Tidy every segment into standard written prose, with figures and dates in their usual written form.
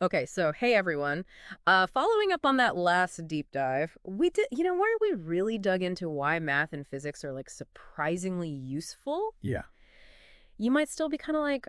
Okay, so hey everyone. Following up on that last deep dive, we did, where we really dug into why math and physics are like surprisingly useful. Yeah. You might still be kind of like,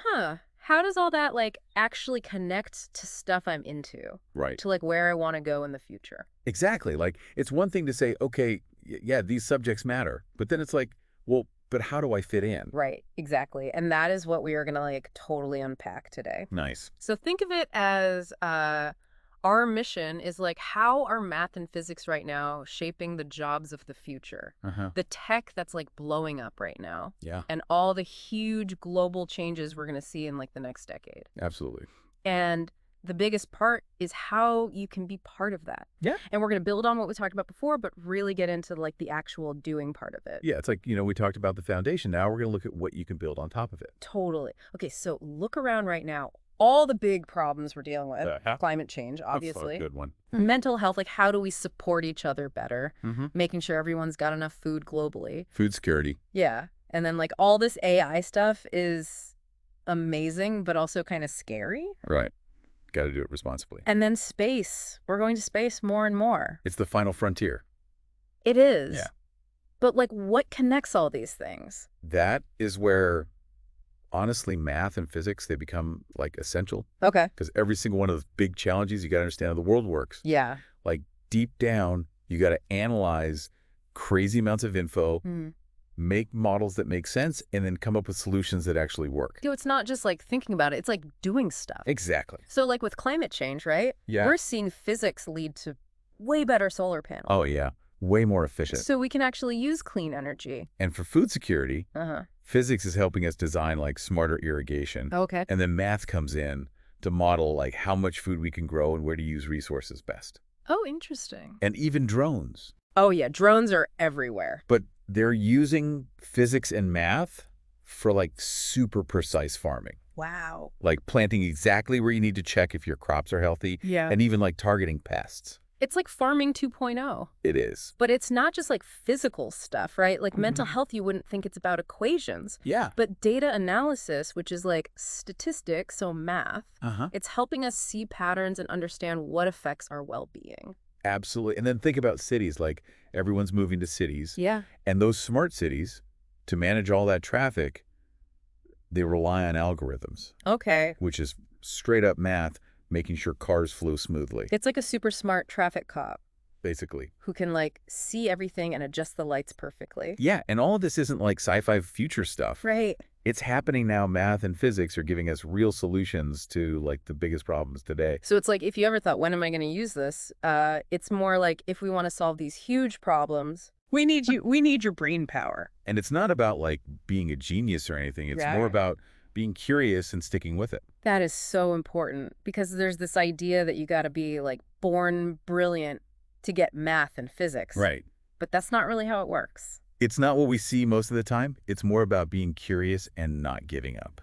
huh, how does all that like actually connect to stuff I'm into, Right. to like where I want to go in the future? Exactly. Like, it's one thing to say, okay, yeah, these subjects matter. But then it's like, well, but how do I fit in? Right, exactly. And that is what we are going to like totally unpack today. Nice. So think of it as our mission is like how are math and physics right now shaping the jobs of the future? Uh-huh. The tech that's like blowing up right now Yeah, and all the huge global changes we're going to see in like the next decade. absolutely. And the biggest part is how you can be part of that. Yeah. And we're going to build on what we talked about before, but really get into like the actual doing part of it. Yeah, it's like, we talked about the foundation. Now we're going to look at what you can build on top of it. Totally. Okay, so look around right now. All the big problems we're dealing with, Uh-huh. climate change, That's a obviously. good one. Mental health, like how do we support each other better? Mm-hmm. Making sure everyone's got enough food globally. Food security. Yeah. And then like all this AI stuff is amazing, but also kind of scary. Right. Got to do it responsibly. And then space. We're going to space more and more. It's the final frontier. It is. Yeah. But like what connects all these things? That is where, honestly, math and physics, they become like essential. Okay. Because every single one of the big challenges, you got to understand how the world works. Yeah. Like deep down, you got to analyze crazy amounts of info, make models that make sense, and then come up with solutions that actually work. It's not just like thinking about it, it's like doing stuff. Exactly. So like with climate change, right? Yeah. We're seeing physics lead to way better solar panels. Oh, yeah. Way more efficient. So we can actually use clean energy. And for food security, Uh-huh. physics is helping us design like smarter irrigation. Okay. And then math comes in to model like how much food we can grow and where to use resources best. Oh, interesting. And even drones. Oh, yeah. Drones are everywhere. But they're using physics and math for like super precise farming. Wow. Like planting exactly where you need to check if your crops are healthy. Yeah. And even like targeting pests. It's like farming 2.0. It is. But it's not just like physical stuff, right? Like mental health, you wouldn't think it's about equations. Yeah. But data analysis, which is like statistics, so math, Uh-huh. it's helping us see patterns and understand what affects our well-being. Absolutely. And then think about cities. Like everyone's moving to cities. Yeah. And those smart cities, to manage all that traffic, they rely on algorithms, Okay. which is straight up math, making sure cars flow smoothly, It's like a super smart traffic cop basically. who can like see everything and adjust the lights perfectly. Yeah, and all of this isn't like sci-fi future stuff. Right. It's happening now. Math and physics are giving us real solutions to like the biggest problems today. So it's like if you ever thought, when am I going to use this? It's more like if we want to solve these huge problems, we need you. We need your brain power. And it's not about like being a genius or anything. It's Yeah. more about being curious and sticking with it. That is so important because there's this idea that you got to be like born brilliant to get math and physics. Right. But that's not really how it works. It's not what we see most of the time. It's more about being curious and not giving up.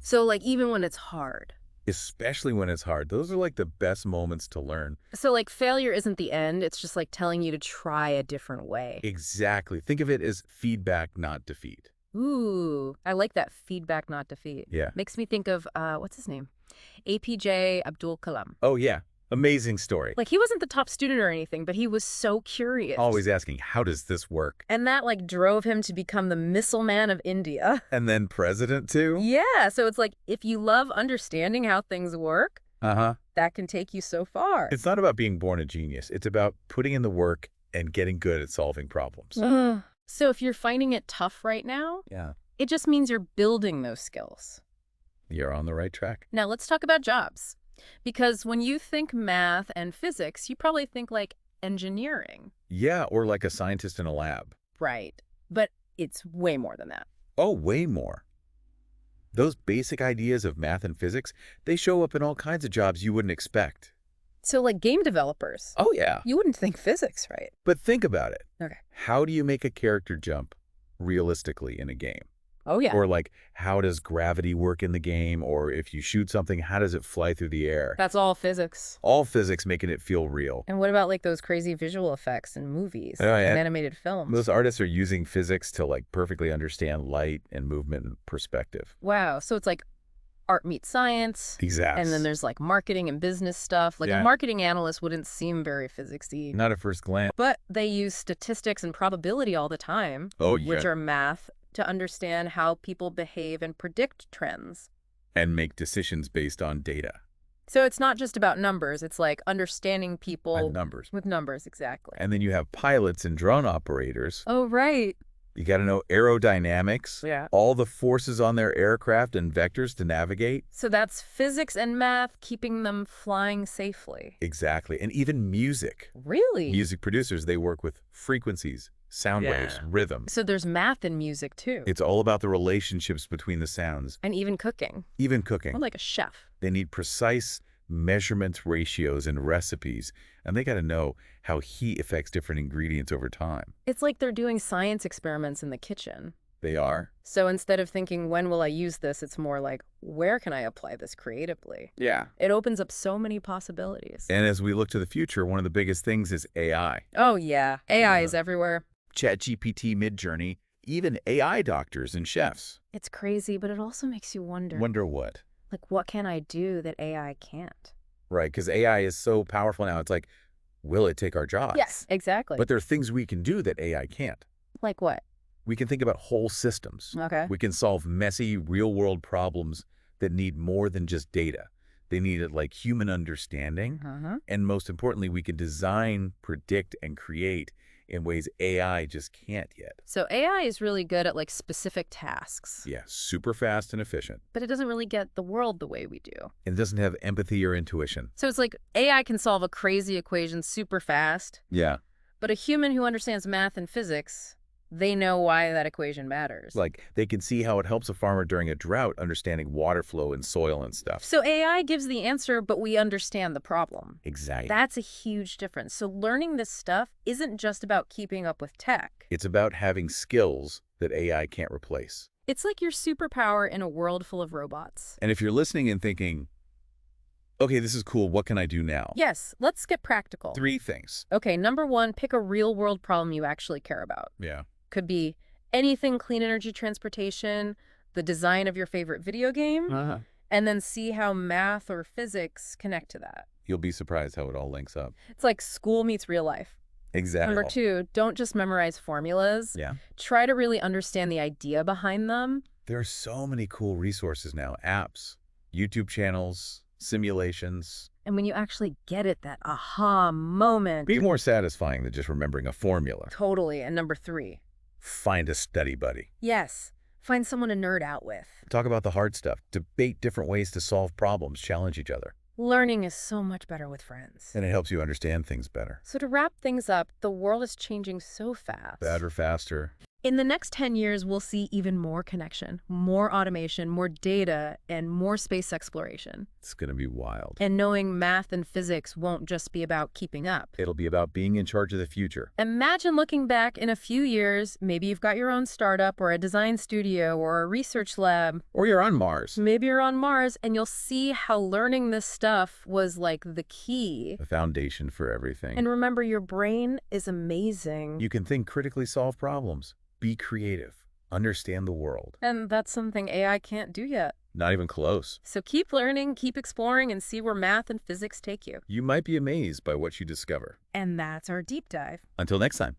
So like even when it's hard. Especially when it's hard. Those are like the best moments to learn. So like failure isn't the end. It's just like telling you to try a different way. Exactly. Think of it as feedback, not defeat. Ooh, I like that feedback, not defeat. Yeah. Makes me think of, what's his name? APJ Abdul Kalam. Oh, yeah. Amazing story. Like he wasn't the top student or anything, but he was so curious. Always asking, how does this work? And that like drove him to become the missile man of India. And then president too? Yeah, so it's like if you love understanding how things work, Uh-huh. that can take you so far. It's not about being born a genius. It's about putting in the work and getting good at solving problems. Ugh. So if you're finding it tough right now, Yeah. it just means you're building those skills. You're on the right track. Now let's talk about jobs. Because when you think math and physics, you probably think like engineering. Yeah, or like a scientist in a lab. Right. But it's way more than that. Oh, way more. Those basic ideas of math and physics, they show up in all kinds of jobs you wouldn't expect. So like game developers, Oh, yeah. you wouldn't think physics, right? But think about it. Okay. How do you make a character jump realistically in a game? Oh, yeah. Or like, how does gravity work in the game? Or if you shoot something, how does it fly through the air? That's all physics. All physics making it feel real. And what about like those crazy visual effects in movies Oh, yeah. and animated films? Those artists are using physics to like perfectly understand light and movement and perspective. Wow. So it's like art meets science. Exactly. And then there's like marketing and business stuff. Like a marketing analyst wouldn't seem very physics-y. Not at first glance. But they use statistics and probability all the time, which are math, to understand how people behave and predict trends. And make decisions based on data. So it's not just about numbers. It's like understanding people And numbers. with numbers, exactly. And then you have pilots and drone operators. Oh, right. You got to know aerodynamics, all the forces on their aircraft and vectors to navigate. So that's physics and math keeping them flying safely. Exactly. And even music. Really? Music producers, they work with frequencies, sound waves, rhythm. So there's math in music, too. It's all about the relationships between the sounds. And even cooking. Even cooking. More like a chef. They need precise measurements, ratios, and recipes. And they got to know how heat affects different ingredients over time. It's like they're doing science experiments in the kitchen. They are. So instead of thinking, when will I use this, it's more like, where can I apply this creatively? Yeah. It opens up so many possibilities. And as we look to the future, one of the biggest things is AI. Oh, yeah. AI is everywhere. ChatGPT, Midjourney, even AI doctors and chefs. It's crazy, but it also makes you wonder. Wonder what? Like, what can I do that AI can't? Right, because AI is so powerful now. It's like, will it take our jobs? Yes, exactly. But there are things we can do that AI can't. Like what? We can think about whole systems. Okay. We can solve messy, real-world problems that need more than just data. They need like human understanding. And most importantly, we can design, predict, and create in ways AI just can't yet. So AI is really good at like specific tasks. Yeah, super fast and efficient. But it doesn't really get the world the way we do. And it doesn't have empathy or intuition. So it's like AI can solve a crazy equation super fast. Yeah. But a human who understands math and physics, they know why that equation matters. Like, they can see how it helps a farmer during a drought, understanding water flow and soil and stuff. So AI gives the answer, but we understand the problem. Exactly. That's a huge difference. So learning this stuff isn't just about keeping up with tech. It's about having skills that AI can't replace. It's like your superpower in a world full of robots. And if you're listening and thinking, okay, this is cool, what can I do now? Yes, let's get practical. 3 things. Okay, number 1, pick a real-world problem you actually care about. Yeah. Could be anything clean energy transportation, the design of your favorite video game, and then see how math or physics connect to that. You'll be surprised how it all links up. It's like school meets real life. Exactly. Number 2, don't just memorize formulas. Yeah. Try to really understand the idea behind them. There are so many cool resources now, apps, YouTube channels, simulations. And when you actually get it, that aha moment. Be more satisfying than just remembering a formula. Totally. And number 3. Find a study buddy. Yes. Find someone to nerd out with. Talk about the hard stuff. Debate different ways to solve problems. Challenge each other. Learning is so much better with friends. And it helps you understand things better. So to wrap things up, the world is changing so fast. Better, faster. In the next 10 years, we'll see even more connection, more automation, more data, and more space exploration. It's going to be wild. And knowing math and physics won't just be about keeping up. It'll be about being in charge of the future. Imagine looking back in a few years, maybe you've got your own startup or a design studio or a research lab. Or you're on Mars. Maybe you're on Mars, and you'll see how learning this stuff was like the key. The foundation for everything. And remember, your brain is amazing. You can think critically, solve problems. Be creative. Understand the world. And that's something AI can't do yet. Not even close. So keep learning, keep exploring, and see where math and physics take you. You might be amazed by what you discover. And that's our deep dive. Until next time.